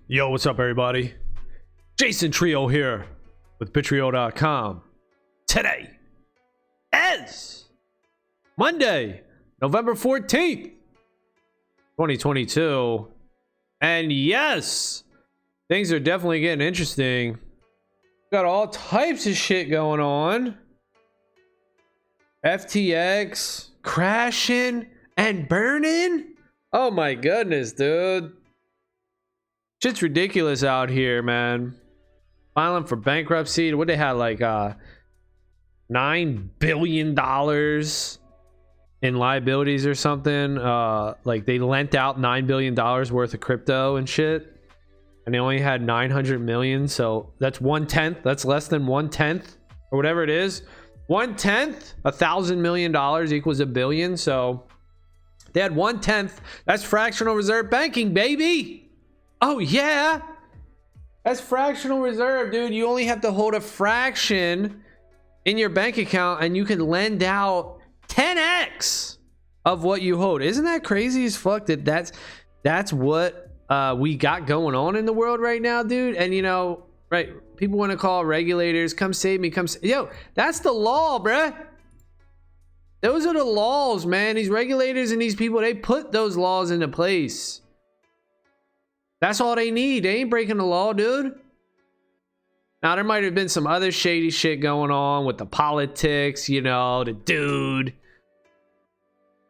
Yo, what's up, everybody? Jason Trio here with Bittrio.com. Today is Monday, November 14th, 2022. And yes, things are definitely getting interesting. Got all types of shit going on. FTX crashing and burning. Oh my goodness, dude. Shit's ridiculous out here, man. Filing for bankruptcy. What they had, like $9 billion in liabilities or something. Like they lent out $9 billion worth of crypto and shit, and they only had 900 million. So that's 1/10. That's less than 1/10 or whatever it is. 1/10, $1,000 million equals $1 billion. So they had 1/10. That's fractional reserve banking, baby. Oh yeah, that's fractional reserve, dude. You only have to hold a fraction in your bank account and you can lend out 10x of what you hold. Isn't that crazy as fuck? That's what we got going on in the world right now, dude. And you know, right, people want to call regulators, come save me, yo, that's the law, bruh. Those are the laws, man. These regulators and these people, they put those laws into place. That's all they need. They ain't breaking the law, dude. Now, there might have been some other shady shit going on with the politics, you know, the dude,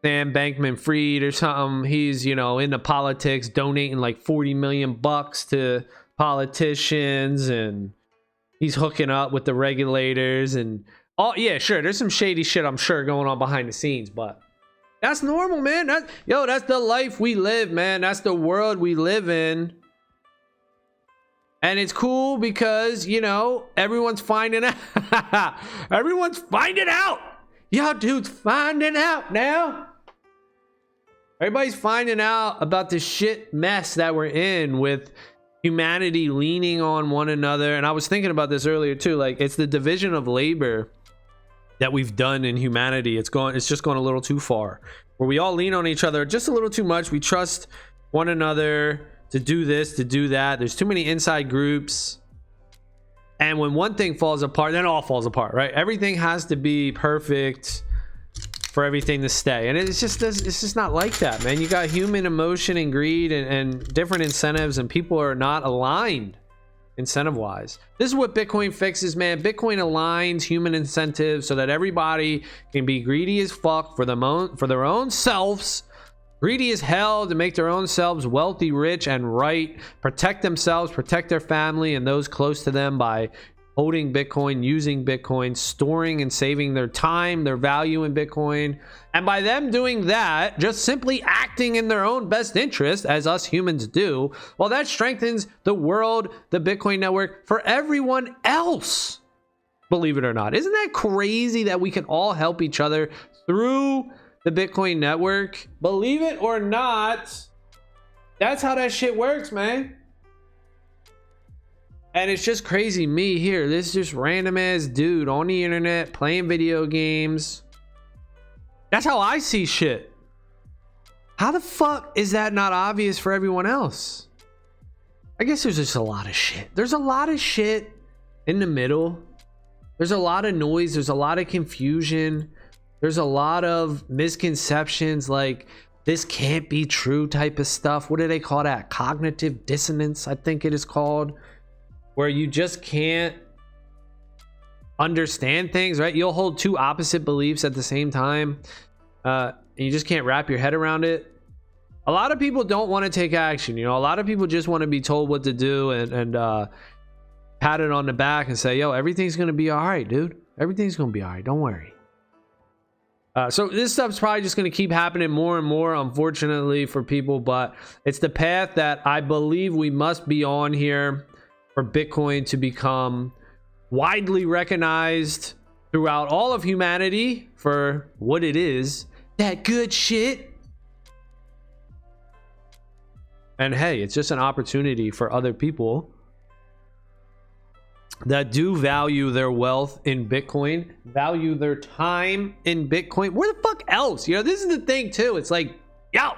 Sam Bankman-Fried or something. He's, you know, into politics, donating like 40 million bucks to politicians, and he's hooking up with the regulators. And oh yeah, sure, there's some shady shit, I'm sure, going on behind the scenes, but that's normal, man. That's the life we live, man. That's the world we live in. And it's cool because, you know, everyone's finding out. Everyone's finding out. Yo, dude's finding out now. Everybody's finding out about the shit mess that we're in with humanity leaning on one another. And I was thinking about this earlier too. Like, it's the division of labor that we've done in humanity. It's just gone a little too far, where we all lean on each other just a little too much. We trust one another to do this, to do that. There's too many inside groups, and when one thing falls apart, then it all falls apart, right? Everything has to be perfect for everything to stay, and it's just not like that, man. You got human emotion and greed and different incentives, and people are not aligned incentive wise. This is what Bitcoin fixes, man. Bitcoin aligns human incentives so that everybody can be greedy as fuck for their own selves, greedy as hell to make their own selves wealthy, rich, and right, protect themselves, protect their family and those close to them by holding Bitcoin, using Bitcoin, storing and saving their time, their value in Bitcoin. And by them doing that, just simply acting in their own best interest, as us humans do, well, that strengthens the world, the Bitcoin network, for everyone else. Believe it or not. Isn't that crazy that we can all help each other through the Bitcoin network? Believe it or not, that's how that shit works, man. And it's just crazy, me here, this just random ass dude on the internet playing video games. That's how I see shit. How the fuck is that not obvious for everyone else? I guess there's just a lot of shit. There's a lot of shit in the middle. There's a lot of noise. There's a lot of confusion. There's a lot of misconceptions, like this can't be true type of stuff. What do they call that? Cognitive dissonance, I think it is called. Where you just can't understand things, right? You'll hold two opposite beliefs at the same time, and you just can't wrap your head around it. A lot of people don't want to take action. You know, a lot of people just want to be told what to do and pat it on the back and say, yo, everything's going to be all right, dude. Everything's going to be all right. Don't worry. So this stuff's probably just going to keep happening more and more, unfortunately, for people, but it's the path that I believe we must be on here for Bitcoin to become widely recognized throughout all of humanity for what it is, that good shit. And hey, it's just an opportunity for other people that do value their wealth in Bitcoin, value their time in Bitcoin. Where the fuck else? You know, this is the thing too. It's like, yo,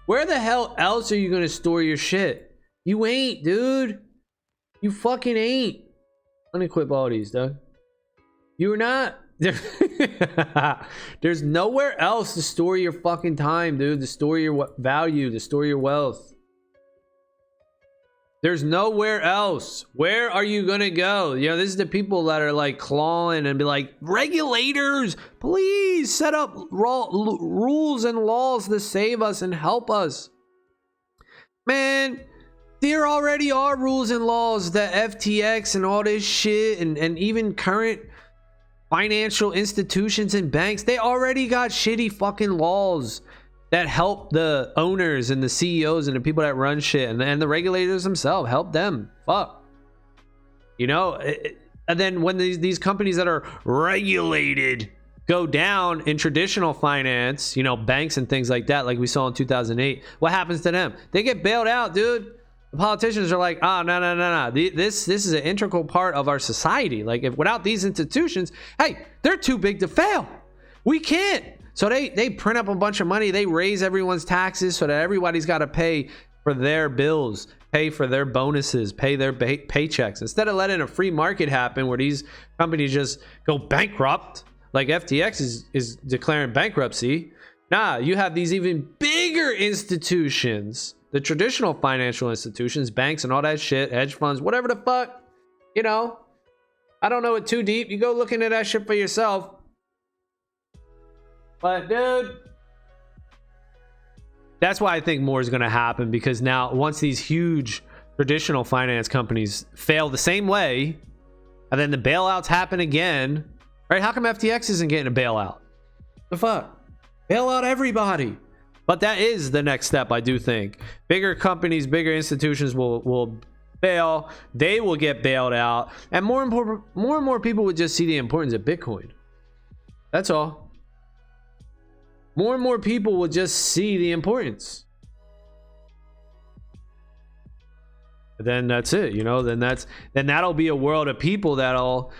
where the hell else are you going to store your shit? You ain't, dude. You fucking ain't. Unequip all these, Doug. You're not. There's nowhere else to store your fucking time, dude. To store your value, to store your wealth. There's nowhere else. Where are you gonna go? You know, this is the people that are like clawing and be like, regulators, please set up rules and laws to save us and help us. Man, there already are rules and laws that FTX and all this shit and even current financial institutions and banks, they already got shitty fucking laws that help the owners and the CEOs and the people that run shit and the regulators themselves, help them. Fuck. You know, and then when these companies that are regulated go down in traditional finance, you know, banks and things like that, like we saw in 2008, what happens to them? They get bailed out, dude. The politicians are like, no. This is an integral part of our society. Like, if without these institutions, hey, they're too big to fail. We can't. So they print up a bunch of money. They raise everyone's taxes so that everybody's got to pay for their bills, pay for their bonuses, pay their paychecks. Instead of letting a free market happen where these companies just go bankrupt, like FTX is declaring bankruptcy. Nah, you have these even bigger institutions, the traditional financial institutions, banks and all that shit, hedge funds, whatever the fuck. You know, I don't know it too deep. You go look into that shit for yourself. But dude, that's why I think more is going to happen, because now once these huge traditional finance companies fail the same way and then the bailouts happen again, right? How come FTX isn't getting a bailout? The fuck? Bail out everybody. But that is the next step, I do think. Bigger companies, bigger institutions will fail. They will get bailed out. And more and more people would just see the importance of Bitcoin. That's all. More and more people will just see the importance. Then that's it, you know. Then that'll be a world of people that'll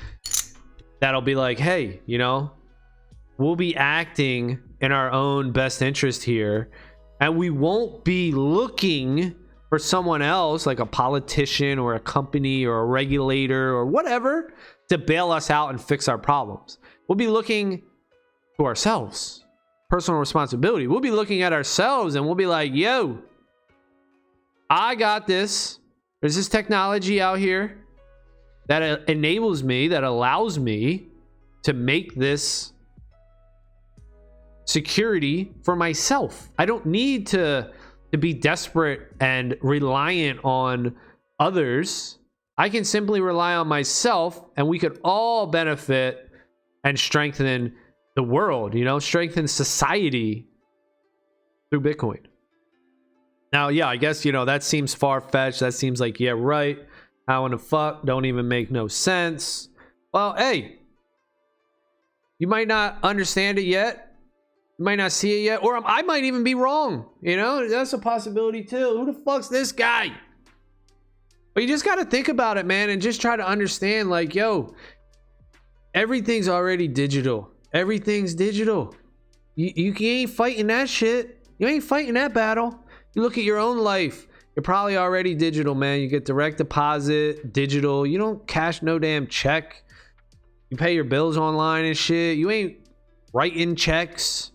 be like, hey, you know, we'll be acting in our own best interest here, and we won't be looking for someone else, like a politician or a company or a regulator or whatever, to bail us out and fix our problems. We'll be looking to ourselves. Personal responsibility. We'll be looking at ourselves and we'll be like, yo, I got this. There's this technology out here that enables me, that allows me to make this security for myself. I don't need to be desperate and reliant on others. I can simply rely on myself, and we could all benefit and strengthen the world, you know, strengthen society through Bitcoin. Now, yeah, I guess, you know, that seems far-fetched. That seems like, yeah, right. How in the fuck? Don't even make no sense. Well, hey, you might not understand it yet. You might not see it yet. Or I might even be wrong. You know, that's a possibility too. Who the fuck's this guy? But you just got to think about it, man, and just try to understand, like, yo, everything's already digital. Everything's digital. You ain't fighting that shit. You ain't fighting that battle. You look at your own life. You're probably already digital, man. You get direct deposit, digital. You don't cash no damn check. You pay your bills online and shit. You ain't writing checks.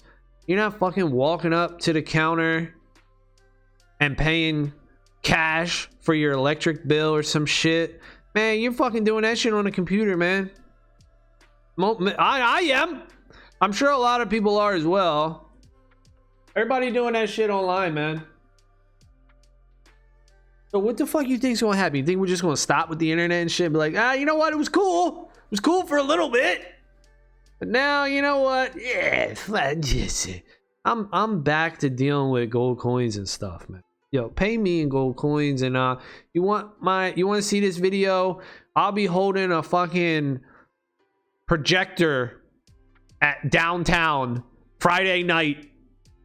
You're not fucking walking up to the counter and paying cash for your electric bill or some shit. Man, you're fucking doing that shit on a computer, man. I am. I'm sure a lot of people are as well. Everybody doing that shit online, man. So what the fuck you think's gonna happen? You think we're just gonna stop with the internet and shit and be like, you know what? It was cool. It was cool for a little bit. But now, you know what? Yeah, I'm back to dealing with gold coins and stuff, man. Yo, pay me in gold coins, and you want to see this video? I'll be holding a fucking projector at downtown Friday night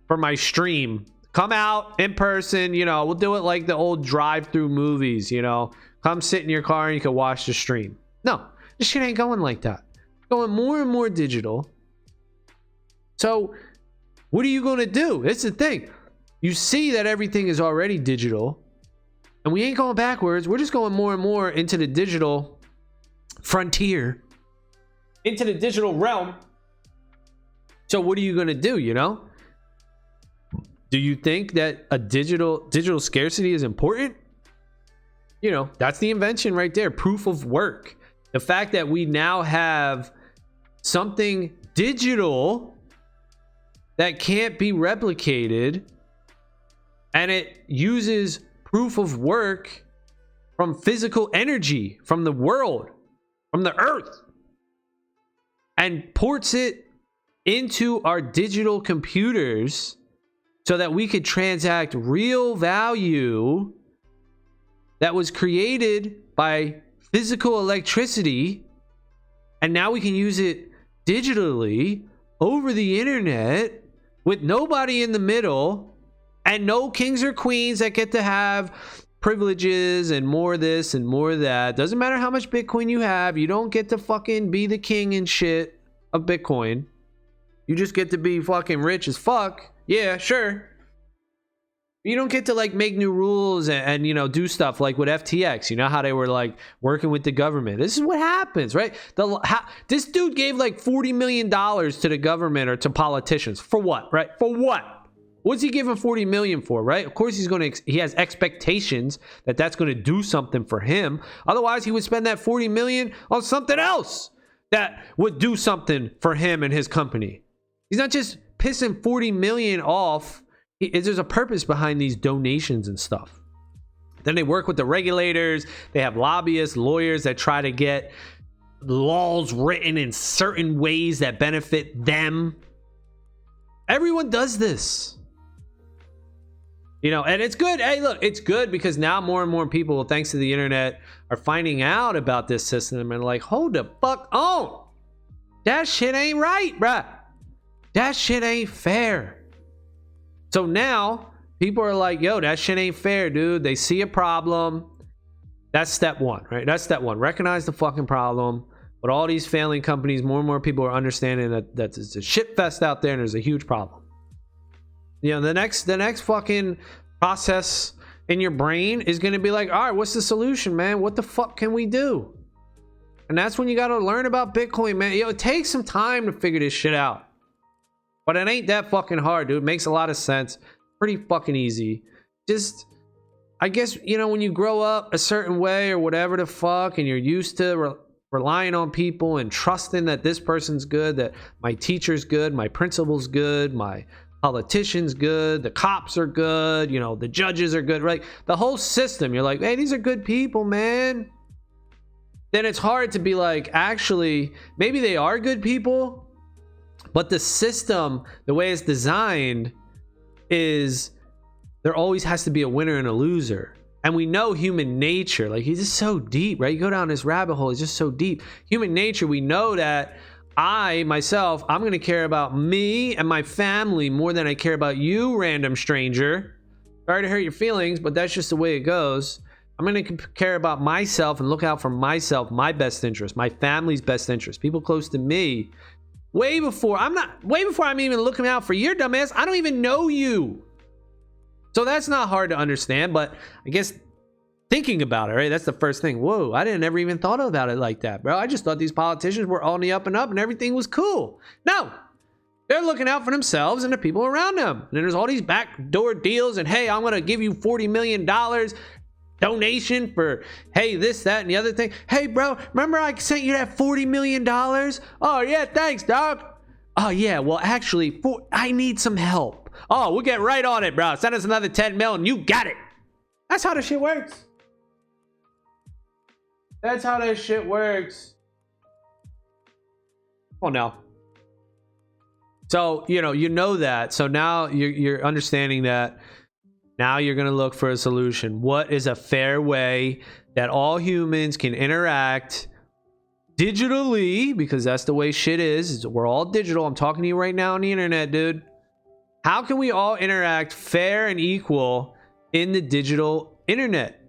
for my stream. Come out in person, you know, we'll do it like the old drive-through movies, you know. Come sit in your car and you can watch the stream. No, this shit ain't going like that. It's going more and more digital. So what are you going to do? It's the thing. You see that everything is already digital. And we ain't going backwards. We're just going more and more into the digital frontier, into the digital realm. So what are you going to do, you know? Do you think that a digital scarcity is important? You know, that's the invention right there. Proof of work. The fact that we now have something digital that can't be replicated, and it uses proof of work from physical energy, from the world, from the earth, and ports it into our digital computers so that we could transact real value that was created by physical electricity, and now we can use it digitally over the internet with nobody in the middle and no kings or queens that get to have privileges and more this and more that. Doesn't matter how much Bitcoin you have, you don't get to fucking be the king and shit of Bitcoin. You just get to be fucking rich as fuck. Yeah, sure. You don't get to like make new rules and you know, do stuff like with FTX. You know how they were like working with the government. This is what happens, right? This dude gave like $40 million to the government or to politicians. For what, right? For what? What's he giving $40 million for, right? Of course he has expectations that that's going to do something for him. Otherwise, he would spend that $40 million on something else that would do something for him and his company. He's not just pissing $40 million off. There's a purpose behind these donations and stuff. Then they work with the regulators. They have lobbyists, lawyers that try to get laws written in certain ways that benefit them. Everyone does this. You know, and it's good. Hey, look, it's good because now more and more people, thanks to the internet, are finding out about this system and like, hold the fuck on. That shit ain't right, bruh. That shit ain't fair. So now people are like, yo, that shit ain't fair, dude. They see a problem. That's step one, right? That's step one. Recognize the fucking problem. But all these failing companies, more and more people are understanding that it's a shit fest out there and there's a huge problem. You know, the next fucking process in your brain is going to be like, all right, what's the solution, man? What the fuck can we do? And that's when you got to learn about Bitcoin, man. Yo, it takes some time to figure this shit out. But it ain't that fucking hard, dude. It makes a lot of sense. Pretty fucking easy. Just, I guess, you know, when you grow up a certain way or whatever the fuck, and you're used to relying on people and trusting that this person's good, that my teacher's good, my principal's good, my politician's good, the cops are good, you know, the judges are good, right? The whole system, you're like, hey, these are good people, man. Then it's hard to be like, actually, maybe they are good people, but the system, the way it's designed, is there always has to be a winner and a loser. And we know human nature, like, he's just so deep, right? You go down this rabbit hole, it's just so deep. Human nature, we know that I'm going to care about me and my family more than I care about you, random stranger. Sorry to hurt your feelings, but that's just the way it goes. I'm going to care about myself and look out for myself, my best interest, my family's best interest, people close to me. Way before I'm even looking out for your dumbass. I don't even know you. So that's not hard to understand, but I guess thinking about it, right? That's the first thing. Whoa, I didn't ever even thought about it like that, bro. I just thought these politicians were on the up and up and everything was cool. No, they're looking out for themselves and the people around them. And then there's all these backdoor deals and, hey, I'm going to give you $40 million donation for, hey, this, that, and the other thing. Hey, bro, remember I sent you that $40 million? Oh, yeah, thanks, dog. Oh, yeah, well, actually, I need some help. Oh, we'll get right on it, bro. Send us another 10 mil and you got it. That's how this shit works. That's how this shit works. Oh, no. So, you know that. So now you're understanding that. Now you're going to look for a solution. What is a fair way that all humans can interact digitally? Because that's the way shit is. We're all digital. I'm talking to you right now on the internet, dude. How can we all interact fair and equal in the digital internet?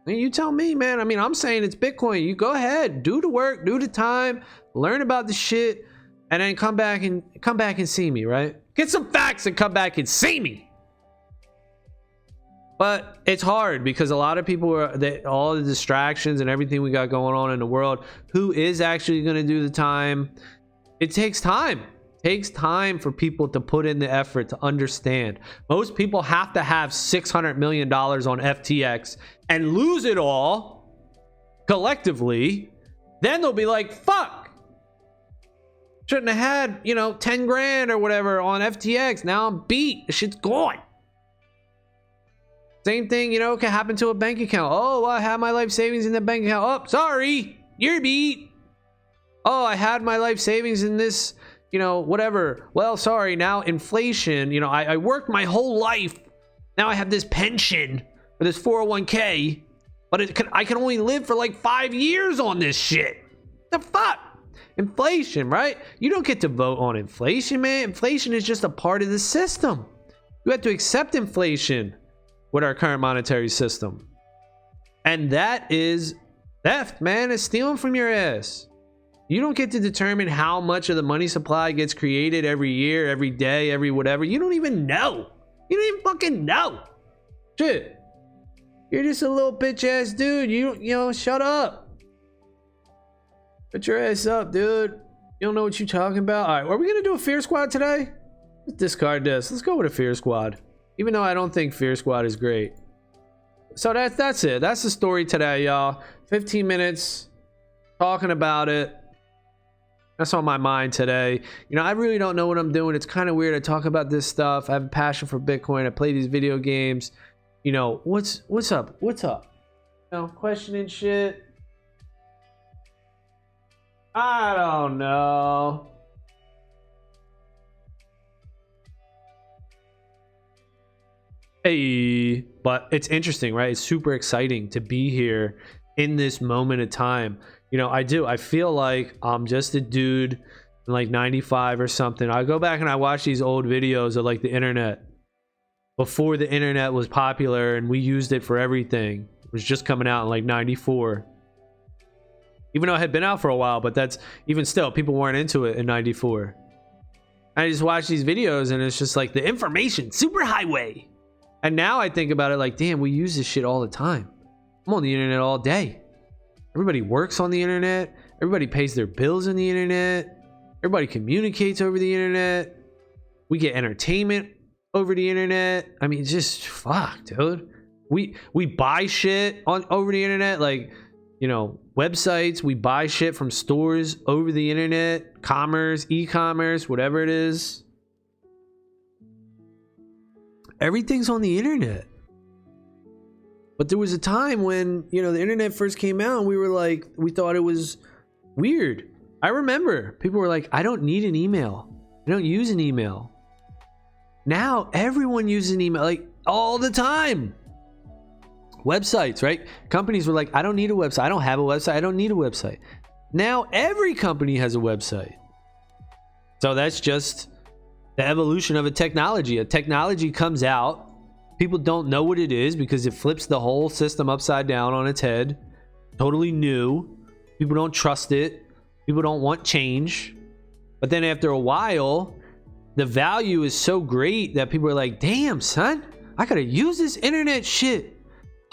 I mean, you tell me, man. I mean, I'm saying it's Bitcoin. You go ahead, do the work, do the time, learn about the shit, and then come back and see me, right? Get some facts and come back and see me. But it's hard because a lot of people are all the distractions and everything we got going on in the world. Who is actually going to do the time? It takes time. It takes time for people to put in the effort to understand. Most people have to have $600 million on FTX and lose it all collectively. Then they'll be like, fuck. Shouldn't have had, you know, 10 grand or whatever on FTX. Now I'm beat. The shit's gone. Same thing, you know, can happen to a bank account. Oh, I had my life savings in the bank account. Oh, sorry, you're beat. Oh, I had my life savings in this, you know, whatever. Well, sorry, now inflation, you know, I worked my whole life. Now I have this pension or this 401k, but I can only live for like 5 years on this shit. The fuck? Inflation, right? You don't get to vote on inflation, man. Inflation is just a part of the system. You have to accept inflation with our current monetary system. And that is theft, man. It's stealing from your ass. You don't get to determine how much of the money supply gets created every year, every day, every whatever. You don't even know. You don't even fucking know. Shit. You're just a little bitch ass dude. You know, shut up. Put your ass up, dude. You don't know what you're talking about. All right, are we gonna do a fear squad today? Let's discard this. Let's go with a fear squad. Even though I don't think Fear Squad is great. So that's it. That's the story today, y'all. 15 minutes talking about it. That's on my mind today. You know, I really don't know what I'm doing. It's kind of weird. I talk about this stuff. I have a passion for Bitcoin. I play these video games. You know, what's up? What's up? You know, questioning shit. I don't know. Hey, but it's interesting, right? It's super exciting to be here in this moment of time. You know, I feel like I'm just a dude in like 95 or something. I go back and I watch these old videos of like the internet before the internet was popular and we used it for everything. It was just coming out in like 94. Even though it had been out for a while, but that's even still, people weren't into it in 94. I just watch these videos and it's just like the information superhighway. And now I think about it like, damn, we use this shit all the time. I'm on the internet all day. Everybody works on the internet. Everybody pays their bills on the internet. Everybody communicates over the internet. We get entertainment over the internet. I mean, just fuck, dude. We buy shit over the internet, like, you know, websites. We buy shit from stores over the internet, commerce, e-commerce, whatever it is. Everything's on the internet. But there was a time when, you know, the internet first came out and we thought it was weird. I remember people were like, I don't need an email. I don't use an email. Now everyone uses an email, like all the time. Websites, right? Companies were like, I don't need a website. I don't have a website. I don't need a website. Now every company has a website. So that's just the evolution of a technology. A technology comes out. People don't know what it is because it flips the whole system upside down on its head. Totally new. People don't trust it. People don't want change. But then after a while, the value is so great that people are like, damn, son, I gotta use this internet shit.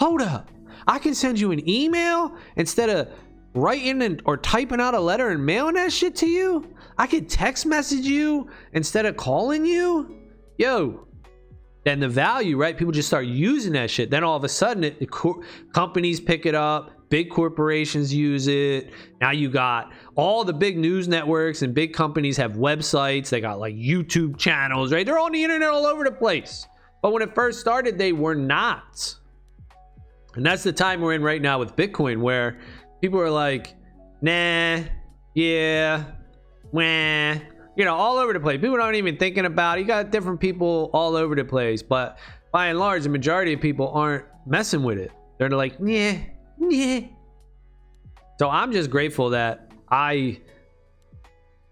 Hold up. I can send you an email instead of writing or typing out a letter and mailing that shit to you. I could text message you instead of calling you. Yo. Then the value, right? People just start using that shit. Then all of a sudden, companies pick it up. Big corporations use it. Now you got all the big news networks and big companies have websites. They got like YouTube channels, right? They're on the internet all over the place. But when it first started, they were not. And that's the time we're in right now with Bitcoin, where people are like, nah, yeah, wah. You know, all over the place. People aren't even thinking about it. You got different people all over the place. But by and large, the majority of people aren't messing with it. They're like, yeah, yeah. So I'm just grateful that I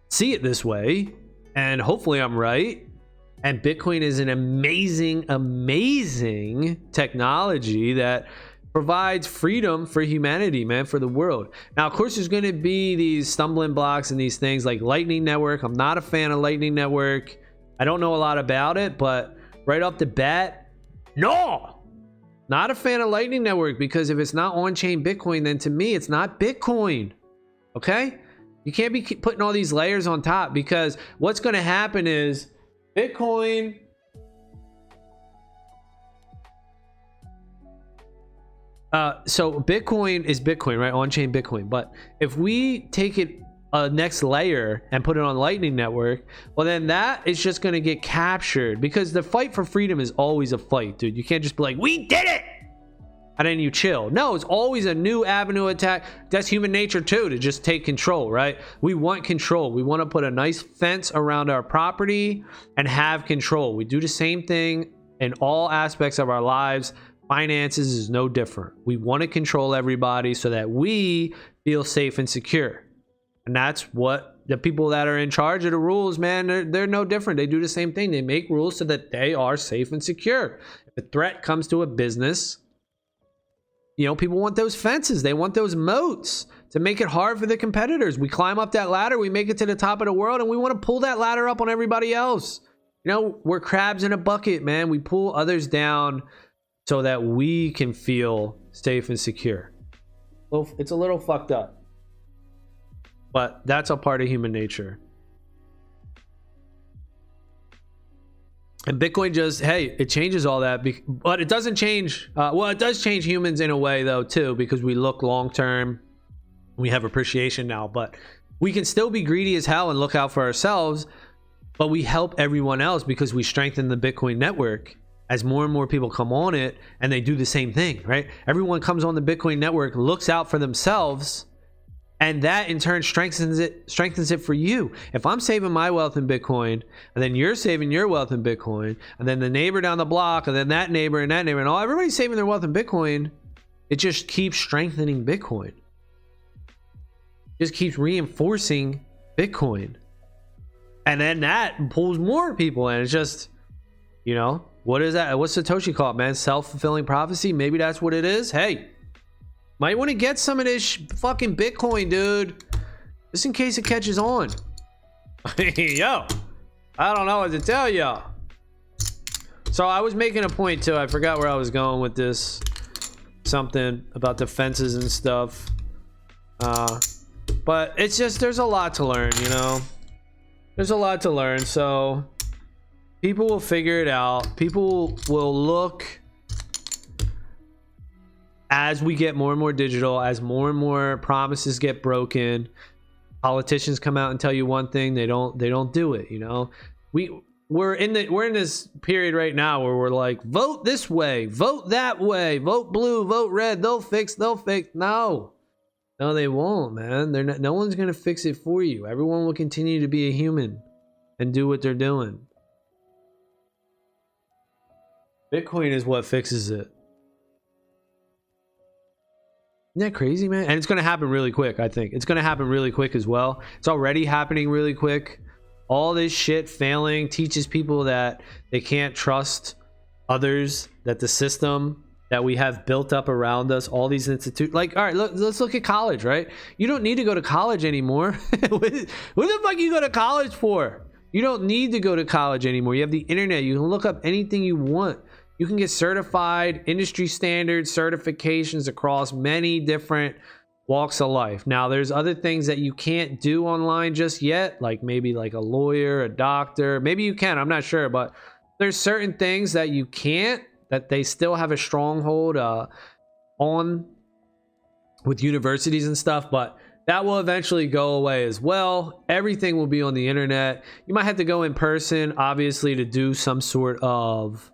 see it this way. And hopefully I'm right. And Bitcoin is an amazing, amazing technology that provides freedom for humanity, man, for the world. Now, of course, there's going to be these stumbling blocks and these things like Lightning Network. I'm not a fan of Lightning Network. I don't know a lot about it, but right off the bat, no, Not a fan of Lightning Network, because if it's not on-chain Bitcoin, then to me, it's not Bitcoin. Okay? You can't be putting all these layers on top, because what's going to happen is Bitcoin... so Bitcoin is Bitcoin, right? On-chain Bitcoin. But if we take it a next layer and put it on Lightning Network, well, then that is just going to get captured, because the fight for freedom is always a fight, dude. You can't just be like, we did it, and then you chill. No, it's always a new avenue attack. That's human nature too, to just take control, right? We want control. We want to put a nice fence around our property and have control. We do the same thing in all aspects of our lives. Finances is no different. We want to control everybody so that we feel safe and secure. And that's what the people that are in charge of the rules, man, they're no different. They do the same thing. They make rules so that they are safe and secure. If a threat comes to a business, you know, people want those fences. They want those moats to make it hard for the competitors. We climb up that ladder, we make it to the top of the world, and we want to pull that ladder up on everybody else. You know, we're crabs in a bucket, man. We pull others down so that we can feel safe and secure. Well, it's a little fucked up, but that's a part of human nature. And Bitcoin just, hey, it changes all that, but it doesn't change. Well, it does change humans in a way, though, too, because we look long term. We have appreciation now, but we can still be greedy as hell and look out for ourselves. But we help everyone else because we strengthen the Bitcoin network as more and more people come on it, and they do the same thing, right? Everyone comes on the Bitcoin network, looks out for themselves, and that in turn strengthens it for you. If I'm saving my wealth in Bitcoin, and then you're saving your wealth in Bitcoin, and then the neighbor down the block, and then that neighbor, and all everybody's saving their wealth in Bitcoin, it just keeps strengthening Bitcoin. It just keeps reinforcing Bitcoin. And then that pulls more people in. It's just, you know, what is that? What's Satoshi called, man? Self-fulfilling prophecy? Maybe that's what it is. Hey, might want to get some of this fucking Bitcoin, dude, just in case it catches on. Yo, I don't know what to tell y'all. So I was making a point too. I forgot where I was going with this. Something about the fences and stuff. But it's just, there's a lot to learn, you know. There's a lot to learn. So people will figure it out. People will look as we get more and more digital, as more and more promises get broken. Politicians come out and tell you one thing, they don't do it, you know. We're in this period right now where we're like, vote this way, vote that way, vote blue, vote red, they'll fix. No, they won't, man. No one's gonna fix it for you. Everyone will continue to be a human and do what they're doing. Bitcoin is what fixes it. Isn't that crazy, man? And it's going to happen really quick, I think. It's going to happen really quick as well. It's already happening really quick. All this shit failing teaches people that they can't trust others, that the system that we have built up around us, all these institutes, like, all right, let's look at college, right? You don't need to go to college anymore. What the fuck you go to college for? You don't need to go to college anymore. You have the internet. You can look up anything you want. You can get certified, industry standard certifications across many different walks of life. Now, there's other things that you can't do online just yet, like maybe like a lawyer, a doctor. Maybe you can, I'm not sure, but there's certain things that you can't, that they still have a stronghold on with universities and stuff, but that will eventually go away as well. Everything will be on the internet. You might have to go in person, obviously, to do some sort of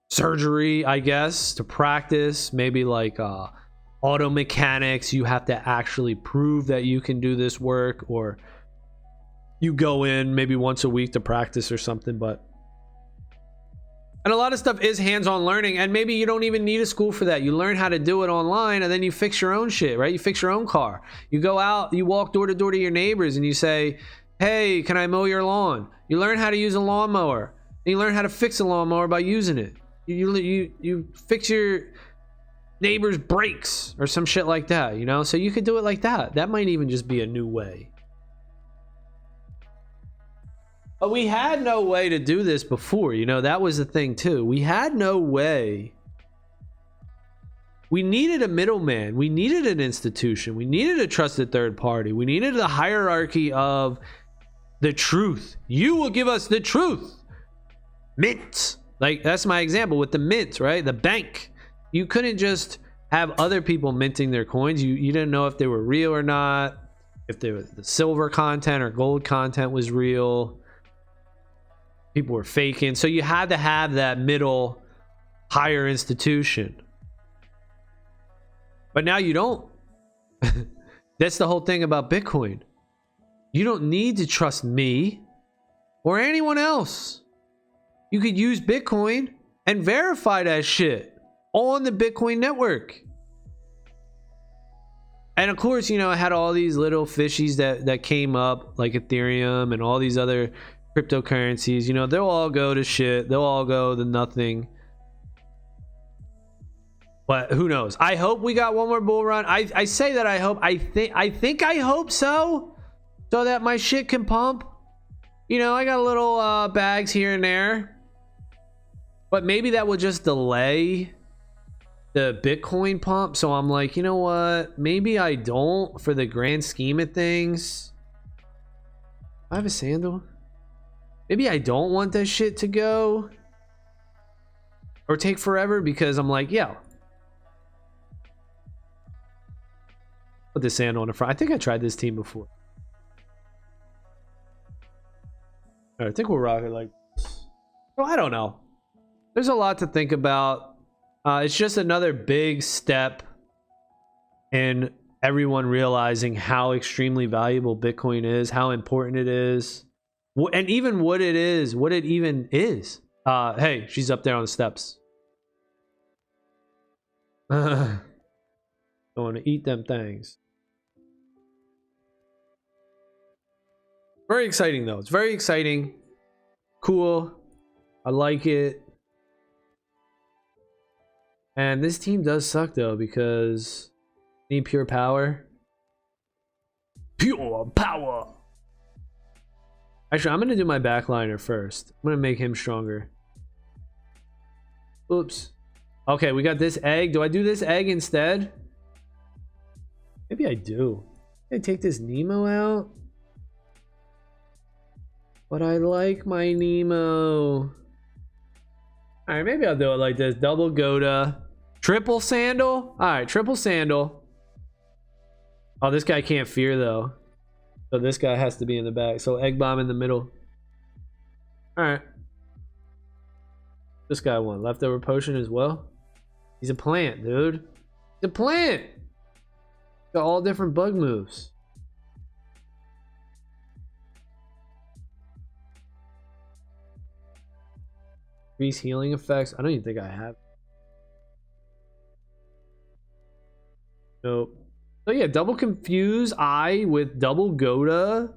surgery, I guess, to practice. Maybe like auto mechanics. You have to actually prove that you can do this work, or you go in maybe once a week to practice or something. And a lot of stuff is hands-on learning, and maybe you don't even need a school for that. You learn how to do it online, and then you fix your own shit, right? You fix your own car. You go out, you walk door to door to your neighbors, and you say, hey, can I mow your lawn? You learn how to use a lawnmower, and you learn how to fix a lawnmower by using it. You fix your neighbor's brakes or some shit like that, you know? So you could do it like that. That might even just be a new way. But we had no way to do this before, you know? That was the thing too. We had no way We needed a middleman. We needed an institution. We needed a trusted third party. We needed the hierarchy of the truth. You will give us the truth. Mints. Like, that's my example with the mint, right? The bank. You couldn't just have other people minting their coins. You didn't know if they were real or not, if the silver content or gold content was real. People were faking. So you had to have that middle higher institution. But now you don't. That's the whole thing about Bitcoin. You don't need to trust me or anyone else. You could use Bitcoin and verify that shit on the Bitcoin network. And of course, you know, I had all these little fishies that came up, like Ethereum and all these other cryptocurrencies. You know, they'll all go to shit. They'll all go to nothing. But who knows? I hope we got one more bull run. I say that I hope. I hope so. So that my shit can pump. You know, I got little bags here and there. But maybe that will just delay the Bitcoin pump. So I'm like, you know what? Maybe I don't for the grand scheme of things. I have a sandal. Maybe I don't want this shit to go. Or take forever because I'm like, yeah. Put the sandal on the front. I think I tried this team before. I think we'll rock it like this. Well, I don't know. There's a lot to think about. It's just another big step in everyone realizing how extremely valuable Bitcoin is, how important it is, and even what it is, what it even is. Hey, she's up there on the steps. Going to eat them things. Very exciting though. It's very exciting. Cool. I like it. And this team does suck though because need pure power. Pure power. Actually, I'm gonna do my backliner first. I'm gonna make him stronger. Oops. Okay, we got this egg. Do I do this egg instead? Maybe I do. I take this Nemo out. But I like my Nemo. Alright, maybe I'll do it like this. Double Goda. Triple Sandal? Alright, triple Sandal. Oh, this guy can't fear though. So this guy has to be in the back. So Egg Bomb in the middle. Alright. This guy won. Leftover Potion as well. He's a plant, dude. He's a plant! Got all different bug moves. Increase healing effects. I don't even think I have. Nope. So yeah, double Confuse Eye with double Goda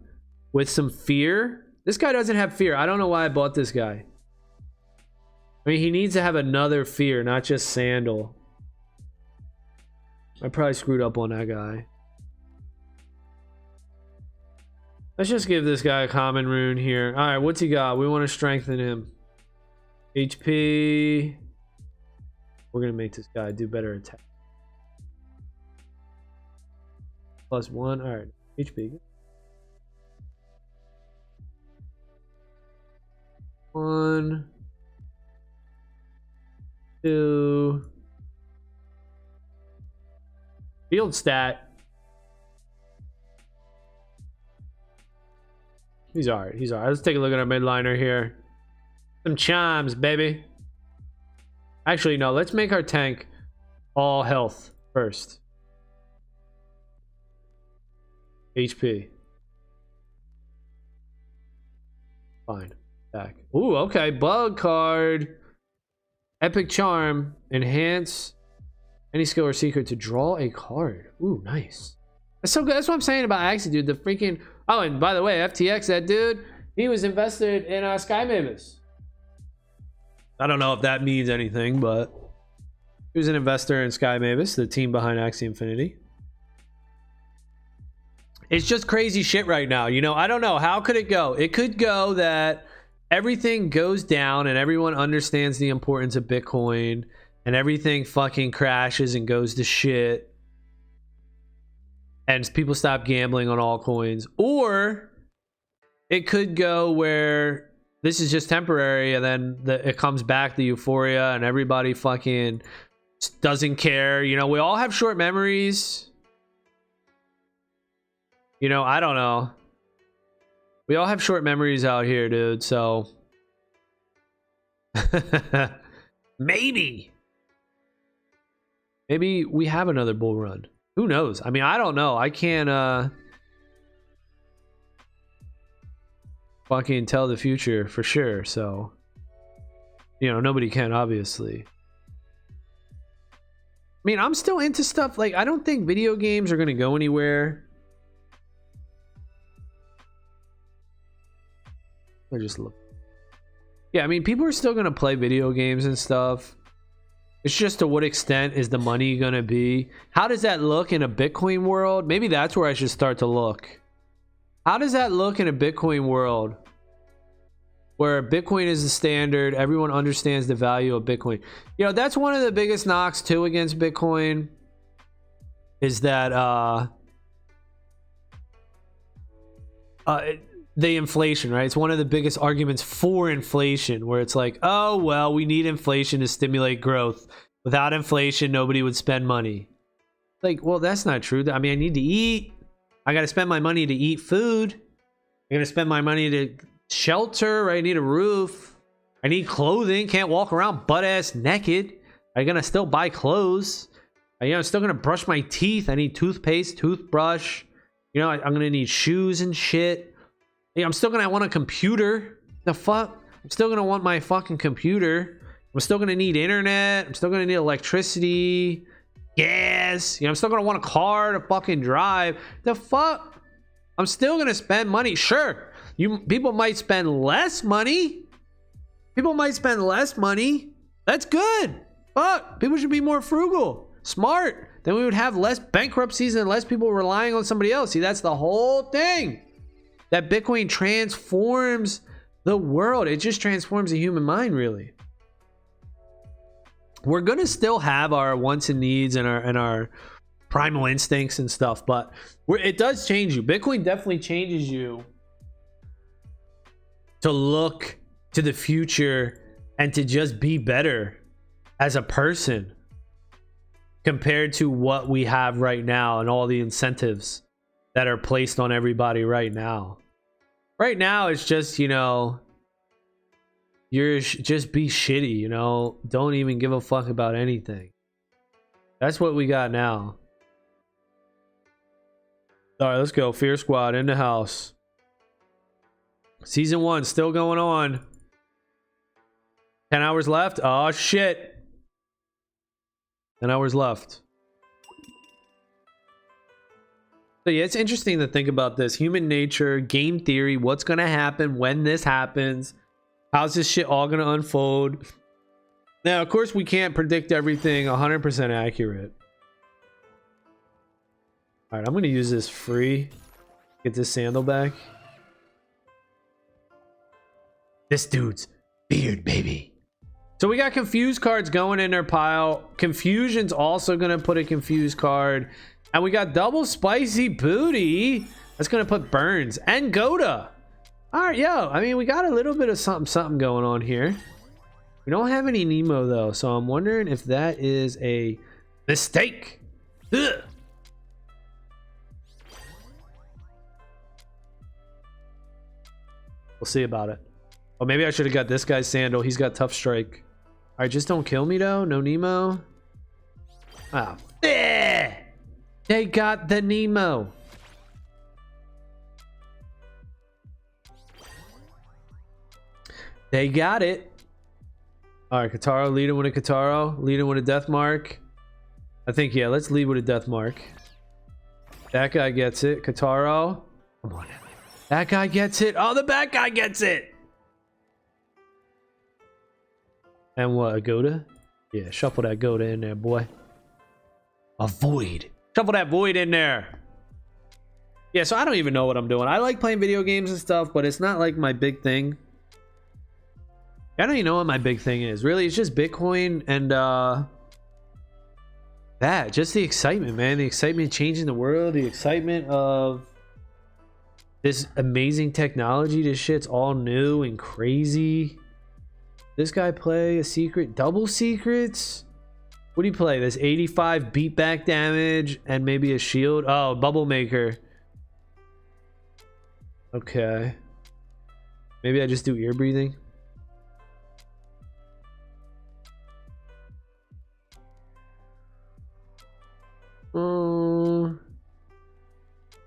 with some fear. This guy doesn't have fear. I don't know why I bought this guy. I mean, he needs to have another fear, not just Sandal. I probably screwed up on that guy. Let's just give this guy a common rune here. All right, what's he got? We want to strengthen him. HP. We're gonna make this guy do better attack. +1. All right, HP. 1, 2. Field stat. He's all right. He's all right. Let's take a look at our midliner here. Some chimes, baby. Actually, no. Let's make our tank all health first. HP. Fine. Back. Ooh, okay. Bug card. Epic Charm. Enhance any skill or secret to draw a card. Ooh, nice. That's so good. That's what I'm saying about Axie, dude. The freaking... Oh, and by the way, FTX, that dude, he was invested in Sky Mavis. I don't know if that means anything, but he was an investor in Sky Mavis, the team behind Axie Infinity. It's just crazy shit right now. You know, I don't know. How could it go? It could go that everything goes down and everyone understands the importance of Bitcoin. and everything fucking crashes and goes to shit, and people stop gambling on altcoins. Or it could go where this is just temporary, and then it comes back, the euphoria, and everybody fucking doesn't care. You know, we all have short memories. You know, I don't know. We all have short memories out here, dude. So maybe we have another bull run. Who knows? I mean, I don't know. I can't fucking tell the future for sure. So, you know, nobody can, obviously. I mean, I'm still into stuff. Like, I don't think video games are going to go anywhere. I just look. Yeah, I mean, people are still going to play video games and stuff. It's just to what extent is the money going to be? How does that look in a Bitcoin world? Maybe that's where I should start to look. How does that look in a Bitcoin world? Where Bitcoin is the standard, everyone understands the value of Bitcoin. You know, that's one of the biggest knocks too against Bitcoin, is that the inflation, right? It's one of the biggest arguments for inflation, where it's like, oh well, we need inflation to stimulate growth. Without inflation, nobody would spend money. Like, well, that's not true. I mean, I need to eat. I got to spend my money to eat food. I'm gonna spend my money to shelter, right? I need a roof. I need clothing. Can't walk around butt ass naked. I'm gonna still buy clothes. You know, I'm still gonna brush my teeth. I need toothpaste, toothbrush. You know, I'm gonna need shoes and shit. Yeah, I'm still gonna want a computer. The fuck? I'm still gonna want my fucking computer. I'm still gonna need internet. I'm still gonna need electricity, gas. You know, I'm still gonna want a car to fucking drive. The fuck? I'm still gonna spend money. Sure. People might spend less money. People might spend less money. That's good. Fuck. People should be more frugal, smart. Then we would have less bankruptcies and less people relying on somebody else. See, that's the whole thing. That Bitcoin transforms the world. It just transforms the human mind, really. We're gonna still have our wants and needs and our primal instincts and stuff, but it does change you. Bitcoin definitely changes you to look to the future and to just be better as a person compared to what we have right now and all the incentives that are placed on everybody right now. Right now, it's just, you know, just be shitty, you know, don't even give a fuck about anything. That's what we got now. All right, let's go. Fear Squad in the house. Season 1 still going on. 10 hours left. Oh shit. 10 hours left. So yeah, it's interesting to think about this. Human nature, game theory, what's gonna happen when this happens. How's this shit all gonna unfold? Now, of course, we can't predict everything 100% accurate. Alright, I'm gonna use this free. Get this sandal back. This dude's beard, baby. So we got confused cards going in their pile. Confusion's also gonna put a confused card. And we got double spicy booty. That's gonna put Burns and Goda. Alright, yo. I mean, we got a little bit of something going on here. We don't have any Nemo though, so I'm wondering if that is a mistake. Ugh. We'll see about it. Oh, maybe I should have got this guy's sandal. He's got tough strike. All right, just don't kill me though. No Nemo. Ah, they got the Nemo. They got it. All right, Kataro leading with a Kataro, leading with a death mark. I think, yeah, let's lead with a death mark. That guy gets it. Kataro. Come on. That guy gets it. Oh, the bad guy gets it. And what, a Goda? Yeah, shuffle that Goda in there, boy. A void. Shuffle that void in there. Yeah, so I don't even know what I'm doing. I like playing video games and stuff, but it's not like my big thing. I don't even know what my big thing is. Really, it's just Bitcoin and that. Just the excitement, man. The excitement of changing the world. The excitement of this amazing technology. This shit's all new and crazy. This guy play a secret, double secrets. What do you play? This 85 beat back damage and maybe a shield. Oh, bubble maker. Okay. Maybe I just do ear breathing.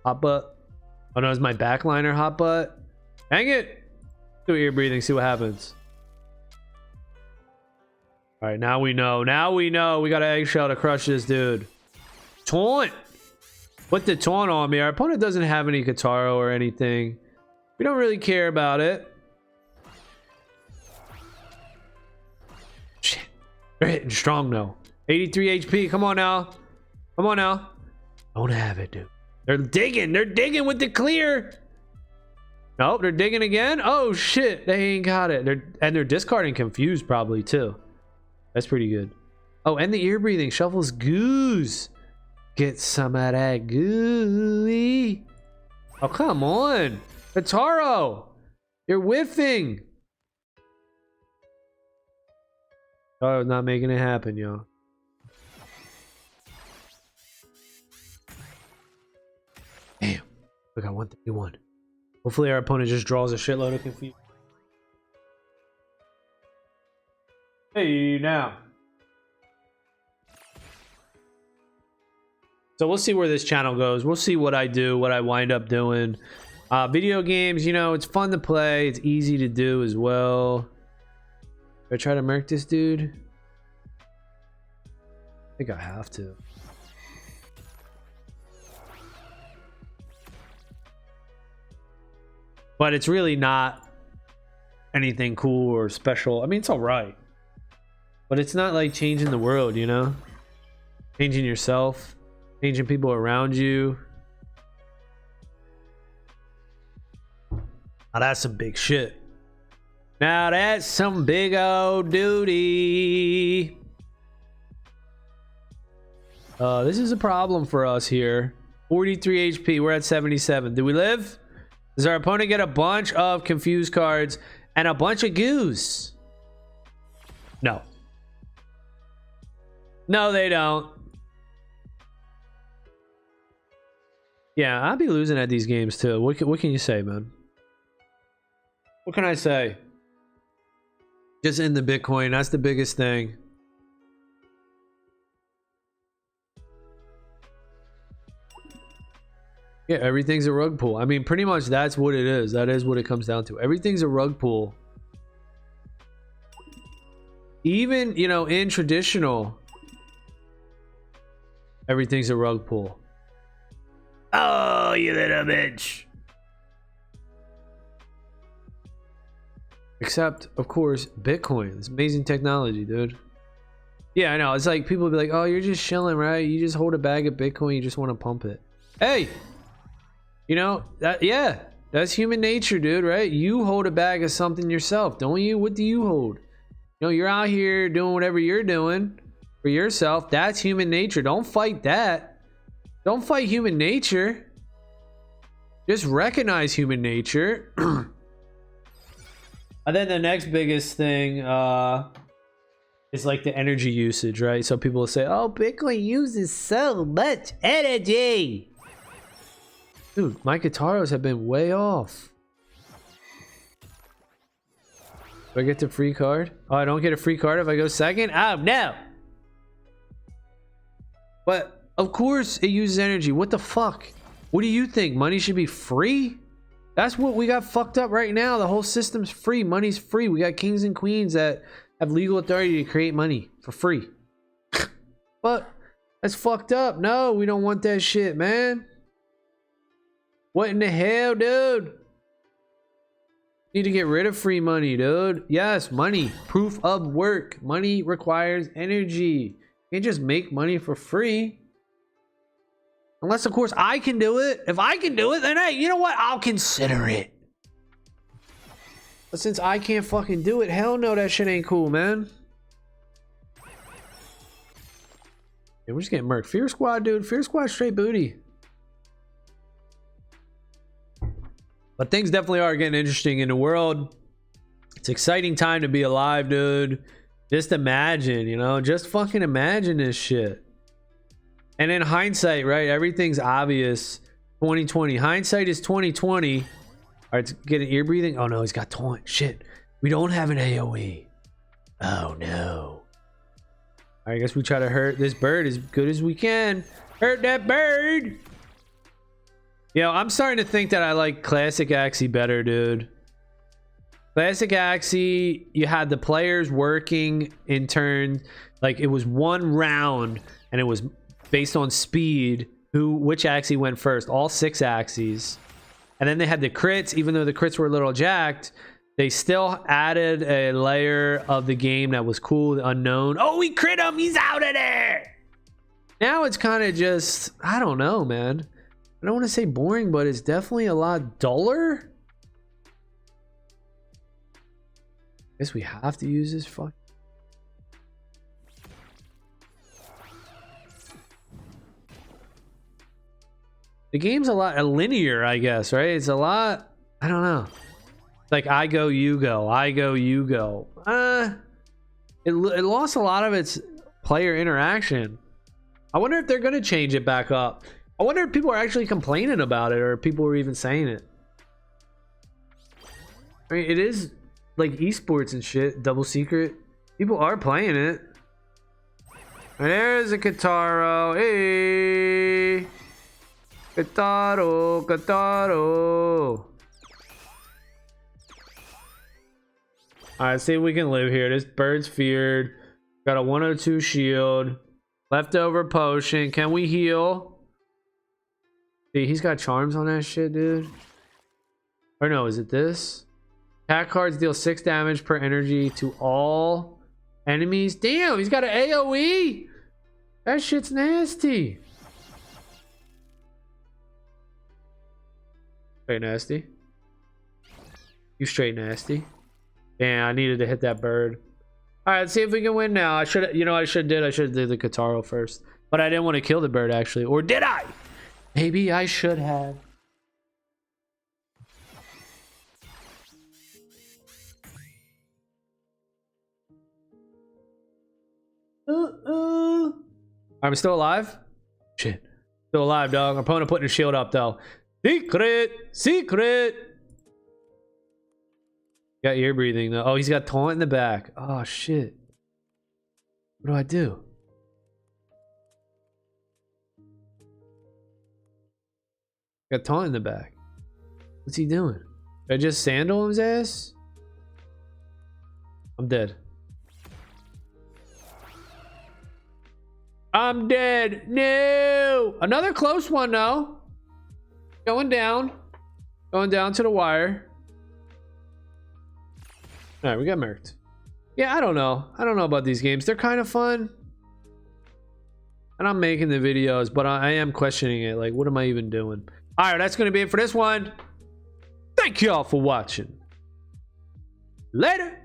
Hot butt. Oh no, it's my backliner hot butt. Hang it. Do ear breathing, see what happens. All right, now we know. Now we know. We got an eggshell to crush this dude. Taunt. Put the taunt on me. Our opponent doesn't have any Kataro or anything. We don't really care about it. Shit. They're hitting strong though. 83 HP. Come on now. Come on now. Don't have it, dude. They're digging. They're digging with the clear. Nope, they're digging again. Oh shit. They ain't got it. They're discarding confused probably too. That's pretty good. Oh, and the ear breathing shuffles goose. Get some of that gooey. Oh, come on. Kataro. You're whiffing. Oh, not making it happen, y'all. Damn. We got 131. Hopefully our opponent just draws a shitload of confusion. Hey, now. So we'll see where this channel goes. We'll see what I do, what I wind up doing. Video games, you know, it's fun to play. It's easy to do as well. Do I try to murk this dude? I think I have to. But it's really not anything cool or special. I mean, it's all right. But it's not like changing the world, you know? Changing yourself, changing people around you. Now that's some big shit. Now that's some big old duty. This is a problem for us here. 43 HP, we're at 77. Do we live? Does our opponent get a bunch of confused cards and a bunch of goose? No. No, they don't. Yeah, I'll be losing at these games too. What can you say, man? What can I say? Just in the Bitcoin, that's the biggest thing. Yeah, everything's a rug pull. I mean, pretty much that's what it is. That is what it comes down to. Everything's a rug pull. Even, you know, in traditional, everything's a rug pull. Oh, you little bitch. Except, of course, Bitcoin. It's amazing technology, dude. Yeah, I know. It's like people be like, oh, you're just chilling, right? You just hold a bag of Bitcoin. You just want to pump it. Hey, you know, yeah, that's human nature, dude, right? You hold a bag of something yourself, don't you? What do you hold? You know, you're out here doing whatever you're doing for yourself. That's human nature. Don't fight that. Don't fight human nature. Just recognize human nature. And then the next biggest thing is like the energy usage, right? So people will say, oh, Bitcoin uses so much energy. Dude, my Kataros have been way off. Do I get the free card? Oh, I don't get a free card if I go second? Oh, no. But, of course, it uses energy. What the fuck? What do you think? Money should be free? That's what we got fucked up right now. The whole system's free. Money's free. We got kings and queens that have legal authority to create money for free. But that's fucked up. No, we don't want that shit, man. What in the hell, dude? Need to get rid of free money, dude. Yes, money. Proof of work. Money requires energy. You can't just make money for free. Unless, of course, I can do it. If I can do it, then hey, you know what? I'll consider it. But since I can't fucking do it, hell no, that shit ain't cool, man. Yeah, we're just getting murked. Fear Squad, dude. Fear Squad straight booty. But things definitely are getting interesting in the world. It's an exciting time to be alive, dude. Just imagine, you know, just fucking imagine this shit. And in hindsight, right, everything's obvious. 2020. Hindsight is 2020. All right, let's get an ear breathing. Oh no, he's got taunt. Shit. We don't have an AoE. Oh no. All right, I guess we try to hurt this bird as good as we can. Hurt that bird. Yo, I'm starting to think that I like Classic Axie better, dude. Classic Axie, you had the players working in turn. Like, it was one round, and it was based on speed. Which Axie went first? All 6 Axies. And then they had the crits. Even though the crits were a little jacked, they still added a layer of the game that was cool, the unknown. Oh, we crit him! He's out of there! Now it's kind of just, I don't know, man. I don't want to say boring, but it's definitely a lot duller. Guess we have to use this fuck. The game's a lot linear, I guess, right? It's a lot, I don't know. Like I go, you go, I go, you go. It lost a lot of its player interaction. I wonder if they're gonna change it back up. I wonder if people are actually complaining about it, or if people are even saying it. I mean, it is like esports and shit, double secret. People are playing it. And there's a Kataro. Hey, Kataro, Kataro. Alright, see if we can live here. This bird's feared. Got a 102 shield. Leftover potion. Can we heal? See, he's got charms on that shit, dude. Or no, is it this? Attack cards deal 6 damage per energy to all enemies. Damn, he's got an AoE. That shit's nasty. Straight nasty. You straight nasty. Damn, I needed to hit that bird. All right, let's see if we can win now. I should, you know, I should have did the Kataro first, but I didn't want to kill the bird actually, or did I? Maybe I should have. I'm still alive. Shit, still alive, dog. Our opponent putting his shield up though. Secret, secret. Got ear breathing though. Oh, he's got taunt in the back. Oh shit. What do I do? Got taunt in the back. What's he doing? Did I just sandal his ass? I'm dead. I'm dead. No. Another close one though. Going down. Going down to the wire. All right, we got murked. Yeah, I don't know. I don't know about these games. They're kind of fun. And I'm making the videos, but I am questioning it. Like, what am I even doing? All right, that's going to be it for this one. Thank you all for watching. Later.